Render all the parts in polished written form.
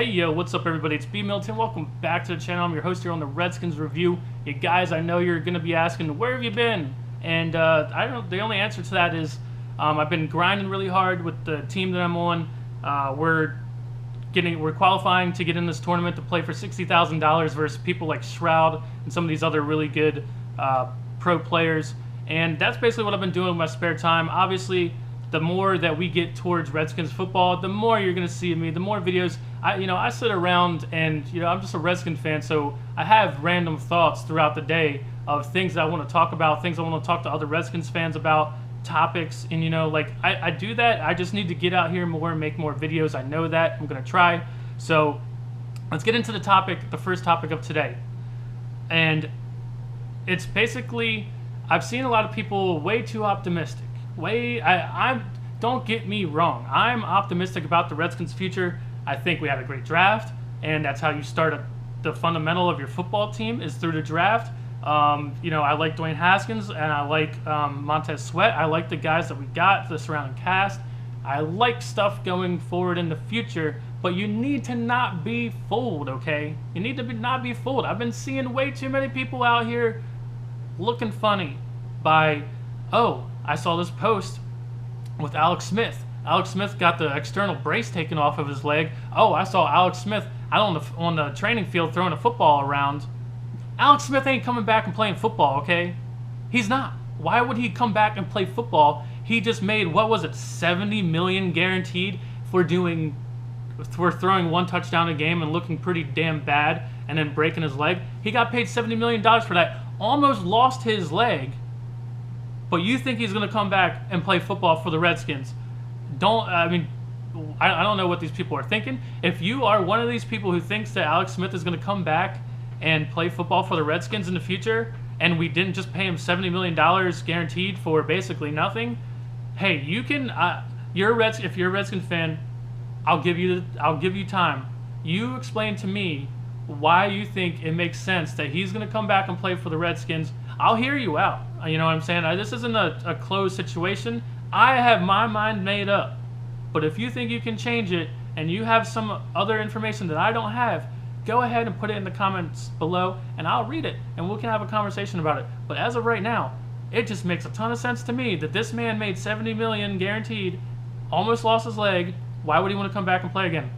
Yo, what's up everybody? It's B Milton. Welcome back to the channel. I'm your host here on the Redskins review. You guys, I know you're going to be asking, where have you been? And I don't know, the only answer to that is I've been grinding really hard with the team that I'm on. We're qualifying to get in this tournament to play for $60,000 versus people like Shroud and some of these other really good pro players. And that's basically what I've been doing in my spare time. Obviously, the more that we get towards Redskins football, the more you're going to see of me, the more videos. I sit around and, I'm just a Redskins fan, so I have random thoughts throughout the day of things that I want to talk about, things I want to talk to other Redskins fans about, topics, and, I do that. I just need to get out here more and make more videos. I know that. I'm going to try. So let's get into the first topic of today. And it's basically, I've seen a lot of people way too optimistic. Don't get me wrong. I'm optimistic about the Redskins' future. I think we have a great draft, and that's how you start the fundamental of your football team is through the draft. I like Dwayne Haskins, and I like Montez Sweat. I like the guys that we got, the surrounding cast. I like stuff going forward in the future, but you need to not be fooled, okay? You need to not be fooled. I've been seeing way too many people out here looking funny by, I saw this post with Alex Smith. Alex Smith got the external brace taken off of his leg. I saw Alex Smith out on the training field throwing a football around. Alex Smith ain't coming back and playing football, okay? He's not. Why would he come back and play football? He just made, $70 million guaranteed for throwing one touchdown a game and looking pretty damn bad and then breaking his leg. He got paid $70 million for that. Almost lost his leg. But you think he's going to come back and play football for the Redskins? I don't know what these people are thinking. If you are one of these people who thinks that Alex Smith is going to come back and play football for the Redskins in the future, and we didn't just pay him $70 million guaranteed for basically nothing, hey, you can. If you're a Redskins fan, I'll give you time. You explain to me why you think it makes sense that he's going to come back and play for the Redskins. I'll hear you out. You know what I'm saying? This isn't a closed situation. I have my mind made up. But if you think you can change it and you have some other information that I don't have, go ahead and put it in the comments below and I'll read it and we can have a conversation about it. But as of right now, it just makes a ton of sense to me that this man made $70 million guaranteed, almost lost his leg. Why would he want to come back and play again?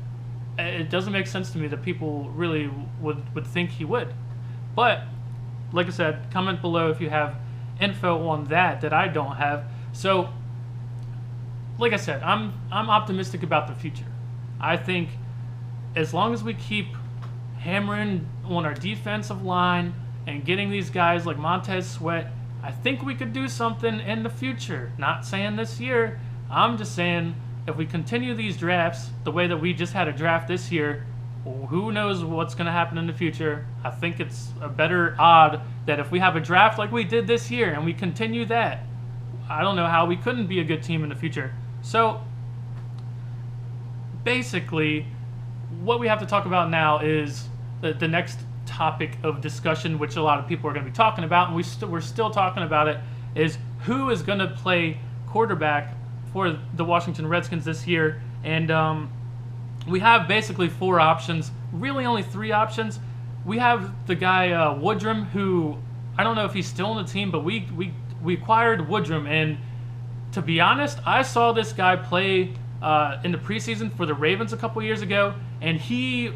It doesn't make sense to me that people really would think he would. But like I said, comment below if you have info on that I don't have. So, like I said, I'm optimistic about the future. I think as long as we keep hammering on our defensive line and getting these guys like Montez Sweat, I think we could do something in the future. Not saying this year. I'm just saying if we continue these drafts the way that we just had a draft this year, who knows what's going to happen in the future. I think it's a better odd that if we have a draft like we did this year and we continue that, I don't know how we couldn't be a good team in the future. So basically what we have to talk about now is the next topic of discussion, which a lot of people are going to be talking about, and we're still talking about it, is who is going to play quarterback for the Washington Redskins this year. And we have basically 4 options, really only 3 options. We have the guy Woodrum, who I don't know if he's still on the team, but we acquired Woodrum, and to be honest, I saw this guy play in the preseason for the Ravens a couple years ago, and he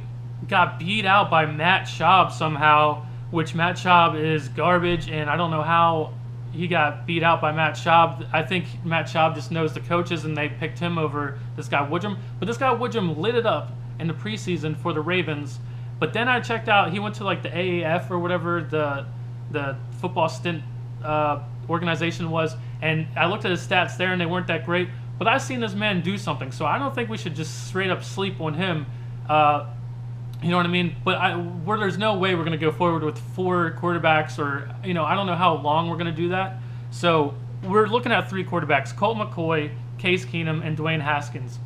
got beat out by Matt Schaub somehow, which Matt Schaub is garbage, and I don't know how he got beat out by Matt Schaub. I think Matt Schaub just knows the coaches and they picked him over this guy Woodrum. But this guy Woodrum lit it up in the preseason for the Ravens. But then I checked out, he went to like the AAF or whatever the football stint organization was, and I looked at his stats there and they weren't that great. But I've seen this man do something, so I don't think we should just straight up sleep on him. You know what I mean? But there's no way we're going to go forward with 4 quarterbacks, or, I don't know how long we're going to do that. So we're looking at 3 quarterbacks, Colt McCoy, Case Keenum, and Dwayne Haskins.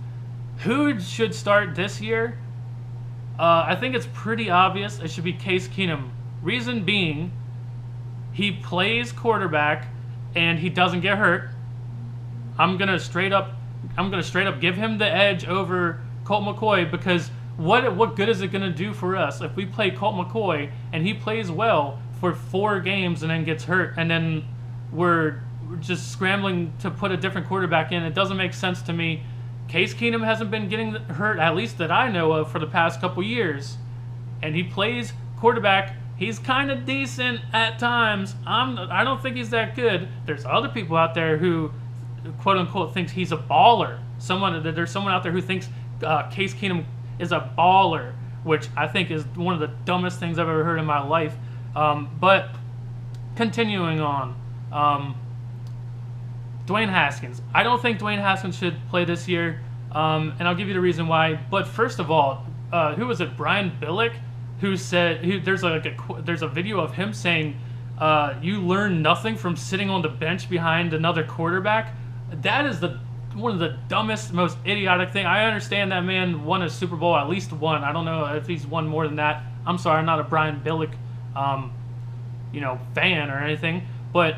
Who should start this year? I think it's pretty obvious. It should be Case Keenum. Reason being, he plays quarterback and he doesn't get hurt. I'm gonna straight up give him the edge over Colt McCoy, because what good is it going to do for us if we play Colt McCoy and he plays well for 4 games and then gets hurt, and then we're just scrambling to put a different quarterback in? It doesn't make sense to me. Case Keenum hasn't been getting hurt, at least that I know of, for the past couple years, and he plays quarterback. He's kind of decent at times. I don't think he's that good. There's other people out there who, quote unquote, thinks he's a baller. There's someone out there who thinks Case Keenum is a baller, which I think is one of the dumbest things I've ever heard in my life. But continuing on, Dwayne Haskins. I don't think Dwayne Haskins should play this year, and I'll give you the reason why. But first of all, who was it? Brian Billick, who said there's a video of him saying, "You learn nothing from sitting on the bench behind another quarterback." That is one of the dumbest, most idiotic thing. I understand that man won a Super Bowl, at least one. I don't know if he's won more than that. I'm sorry, I'm not a Brian Billick, fan or anything, but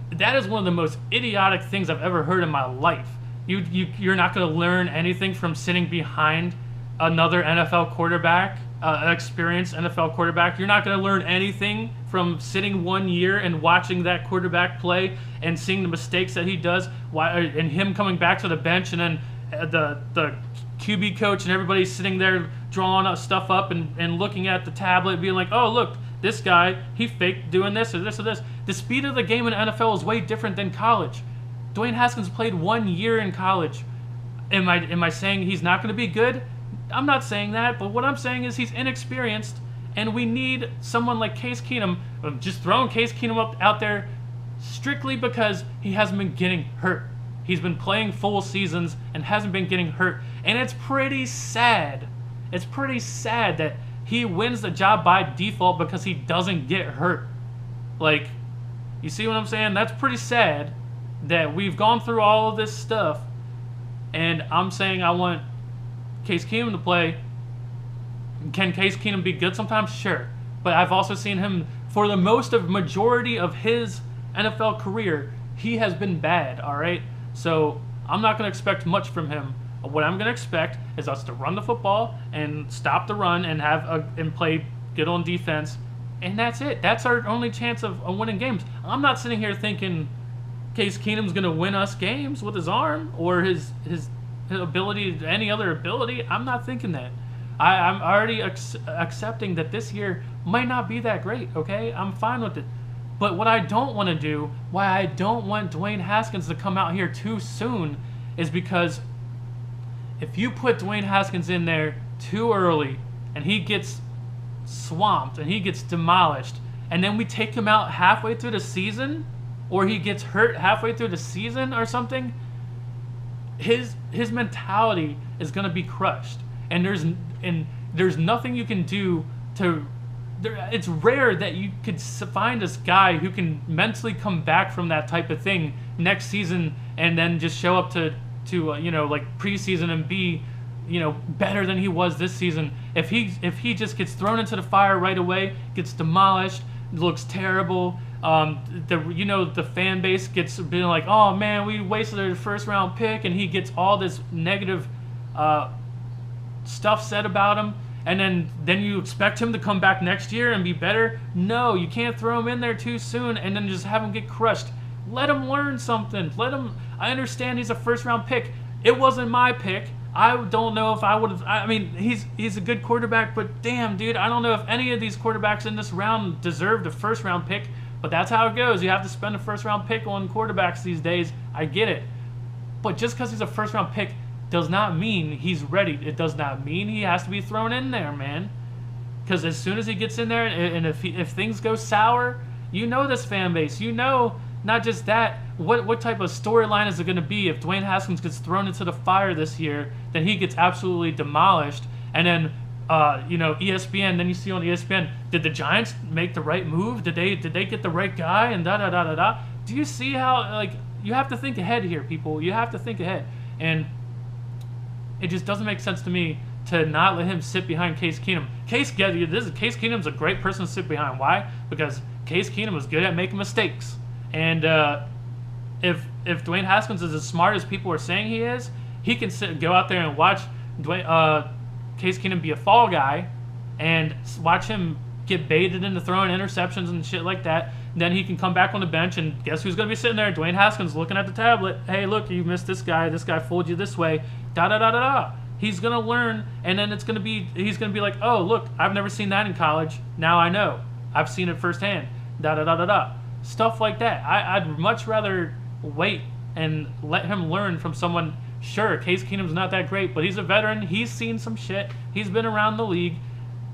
that is one of the most idiotic things I've ever heard in my life. You're not going to learn anything from sitting behind another NFL quarterback, experienced NFL quarterback. You're not going to learn anything from sitting 1 year and watching that quarterback play and seeing the mistakes that he does, and him coming back to the bench, and then the QB coach and everybody sitting there drawing stuff up and looking at the tablet, being like, "Oh, look, this guy, he faked doing this or this or this." The speed of the game in NFL is way different than college. Dwayne Haskins played 1 year in college. Am I saying he's not going to be good? I'm not saying that, but what I'm saying is he's inexperienced, and we need someone like Case Keenum. I'm just throwing Case Keenum out there strictly because he hasn't been getting hurt. He's been playing full seasons and hasn't been getting hurt, and it's pretty sad. It's pretty sad that he wins the job by default because he doesn't get hurt. Like, you see what I'm saying? That's pretty sad that we've gone through all of this stuff, and I'm saying I want Case Keenum to play. Can Case Keenum be good sometimes? Sure. But I've also seen him, for the majority of his NFL career, he has been bad, all right? So I'm not going to expect much from him. What I'm going to expect is us to run the football and stop the run and play good on defense, and that's it. That's our only chance of winning games. I'm not sitting here thinking Case Keenum's going to win us games with his arm or his ability, any other ability. I'm not thinking that. I'm already accepting that this year might not be that great, okay? I'm fine with it. But what I don't want to do, why I don't want Dwayne Haskins to come out here too soon, is because if you put Dwayne Haskins in there too early and he gets swamped and he gets demolished, and then we take him out halfway through the season, or he gets hurt halfway through the season or something, his mentality is going to be crushed. And there's nothing you can do to. It's rare that you could find this guy who can mentally come back from that type of thing next season and then just show up to like preseason and be better than he was this season. If he just gets thrown into the fire right away, gets demolished, looks terrible. The fan base gets being like, "Oh man, we wasted a first round pick," and he gets all this negative stuff said about him, and then you expect him to come back next year and be better. No, you can't throw him in there too soon and then just have him get crushed. Let him learn something. I understand he's a first round pick. It wasn't my pick. I don't know if I would have. I mean, he's a good quarterback, but damn, dude, I don't know if any of these quarterbacks in this round deserved a first round pick. But that's how it goes. You have to spend a first round pick on quarterbacks these days. I get it. But just because he's a first round pick does not mean he's ready. It does not mean he has to be thrown in there, man. Because as soon as he gets in there, and if things go sour, this fan base. Not just that. What type of storyline is it going to be if Dwayne Haskins gets thrown into the fire this year? Then he gets absolutely demolished, and then ESPN. Then you see on ESPN, did the Giants make the right move? Did they get the right guy? And da da da da da. Do you see how you have to think ahead here, people? You have to think ahead, and it just doesn't make sense to me to not let him sit behind Case Keenum. Case Keenum's a great person to sit behind. Why? Because Case Keenum is good at making mistakes, and if Dwayne Haskins is as smart as people are saying he is, he can go out there and watch Case Keenum be a fall guy and watch him get baited into throwing interceptions and shit like that. Then he can come back on the bench, and guess who's going to be sitting there? Dwayne Haskins looking at the tablet. Hey, look, you missed this guy. This guy fooled you this way. Da-da-da-da-da. He's going to learn, and then he's going to be like, oh, look, I've never seen that in college. Now I know. I've seen it firsthand. Da-da-da-da-da. Stuff like that. I'd much rather wait and let him learn from someone. Sure, Case Keenum's not that great, but he's a veteran. He's seen some shit. He's been around the league.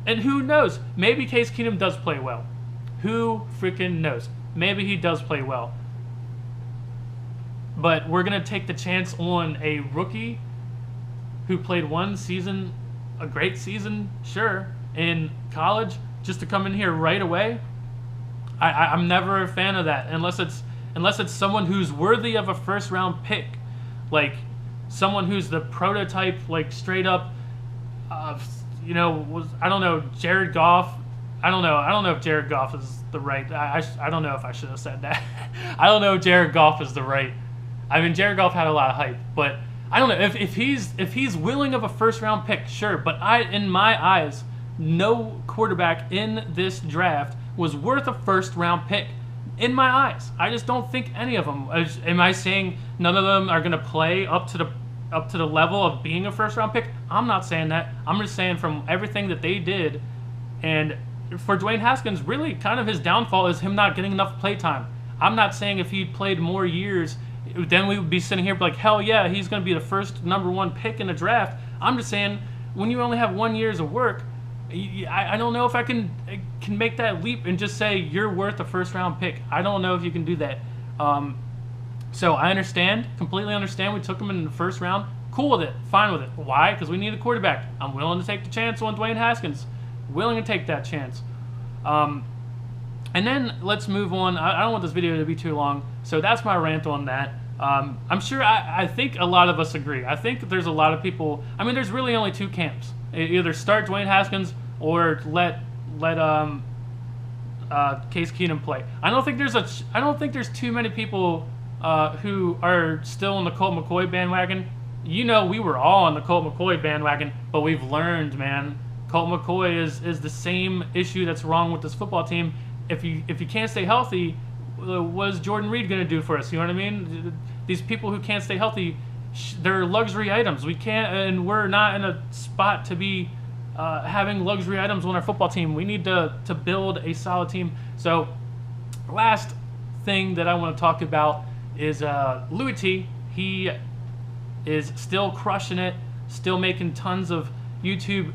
And who knows? Maybe Case Keenum does play well. Who freaking knows? Maybe he does play well. But we're going to take the chance on a rookie who played one season, a great season, sure, in college, just to come in here right away. I'm never a fan of that unless it's someone who's worthy of a first-round pick, like someone who's the prototype, like straight up, I don't know, Jared Goff. I don't know if Jared Goff is the right. I don't know if I should have said that. I don't know if Jared Goff is the right. I mean, Jared Goff had a lot of hype, but I don't know if he's willing of a first-round pick, sure. But in my eyes, no quarterback in this draft was worth a first-round pick. In my eyes, I just don't think any of them. Am I saying none of them are going to play up to the level of being a first-round pick? I'm not saying that. I'm just saying from everything that they did, and for Dwayne Haskins, really kind of his downfall is him not getting enough play time. I'm not saying if he played more years, then we would be sitting here like, hell yeah, he's going to be the first #1 pick in the draft. I'm just saying when you only have 1 year's of work, I don't know if I can make that leap and just say you're worth a first-round pick. I don't know if you can do that. So I completely understand. We took him in the first round. Cool with it, fine with it. Why? Because we need a quarterback. I'm willing to take the chance on Dwayne Haskins. Willing to take that chance. And then let's move on. I don't want this video to be too long, so that's my rant on that. I'm sure I think a lot of us agree. I think there's a lot of people. I mean, there's really only two camps. Either start Dwayne Haskins or let Case Keenum play. I don't think there's too many people who are still on the Colt McCoy bandwagon. We were all on the Colt McCoy bandwagon, but we've learned, man. Colt McCoy is the same issue that's wrong with this football team. If you can't stay healthy, what is Jordan Reed going to do for us? You know what I mean? These people who can't stay healthy, they're luxury items. We can't, and we're not in a spot to be having luxury items on our football team. We need to build a solid team. So, last thing that I want to talk about is Louis T. He is still crushing it, still making tons of YouTube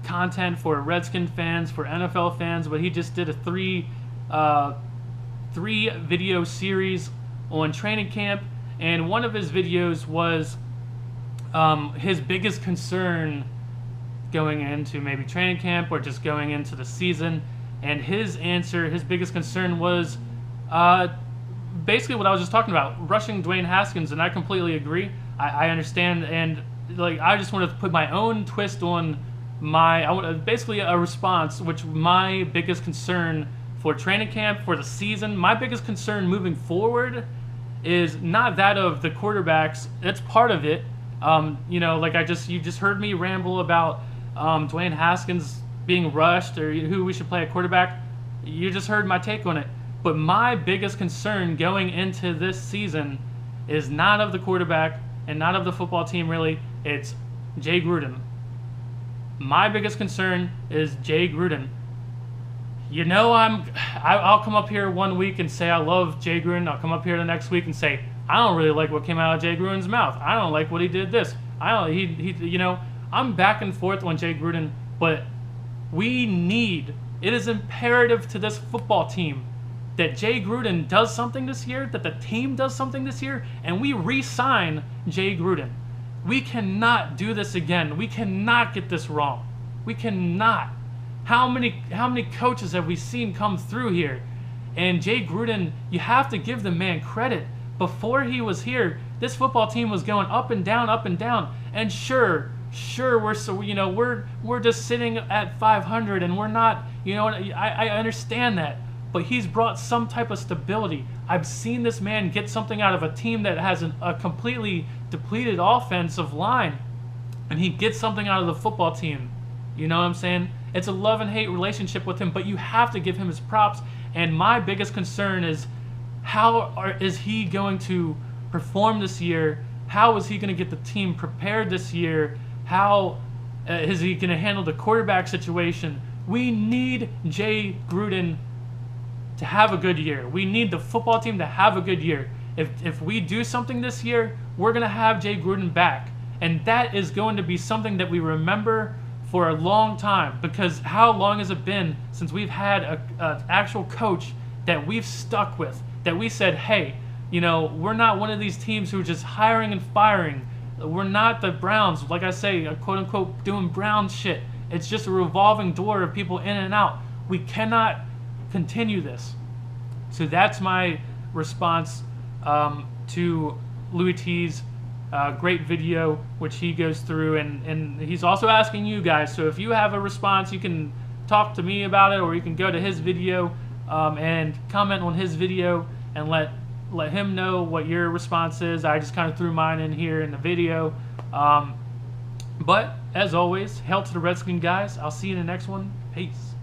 content for Redskins fans, for NFL fans, but he just did a three video series on training camp, and one of his videos was his biggest concern going into maybe training camp or just going into the season, and his biggest concern was basically what I was just talking about, rushing Dwayne Haskins, and I completely agree. I understand, and I just wanted to put my own twist on basically a response, which my biggest concern for training camp, for the season, my biggest concern moving forward is not that of the quarterbacks. It's part of it. You just heard me ramble about Dwayne Haskins being rushed or who we should play at quarterback. You just heard my take on it. But my biggest concern going into this season is not of the quarterback and not of the football team, really. It's Jay Gruden. My biggest concern is Jay Gruden. I'll come up here one week and say I love Jay Gruden. I'll come up here the next week and say I don't really like what came out of Jay Gruden's mouth. I don't like what he did this. I'm back and forth on Jay Gruden, but it is imperative to this football team that Jay Gruden does something this year, that the team does something this year, and we re-sign Jay Gruden. We cannot do this again. We cannot get this wrong. We cannot. How many coaches have we seen come through here? And Jay Gruden, you have to give the man credit. Before he was here, this football team was going up and down, up and down. And sure, we're just sitting at 500, and we're not. I understand that, but he's brought some type of stability. I've seen this man get something out of a team that has a completely depleted offensive line, and he gets something out of the football team. You know what I'm saying? It's a love and hate relationship with him, but you have to give him his props. And my biggest concern is is he going to perform this year? How is he going to get the team prepared this year? How is he going to handle the quarterback situation? We need Jay Gruden to have a good year. We need the football team to have a good year. If we do something this year, we're going to have Jay Gruden back. And that is going to be something that we remember for a long time, because how long has it been since we've had an actual coach that we've stuck with, that we said, hey, you know, we're not one of these teams who are just hiring and firing. We're not the Browns, like I say, quote unquote, doing Brown shit. It's just a revolving door of people in and out. We cannot continue this. So that's my response to Louis T's great video, which he goes through, and he's also asking you guys. So if you have a response, you can talk to me about it, or you can go to his video and comment on his video and let him know what your response is. I just kind of threw mine in here in the video. But as always, hail to the Redskins, guys. I'll see you in the next one. Peace.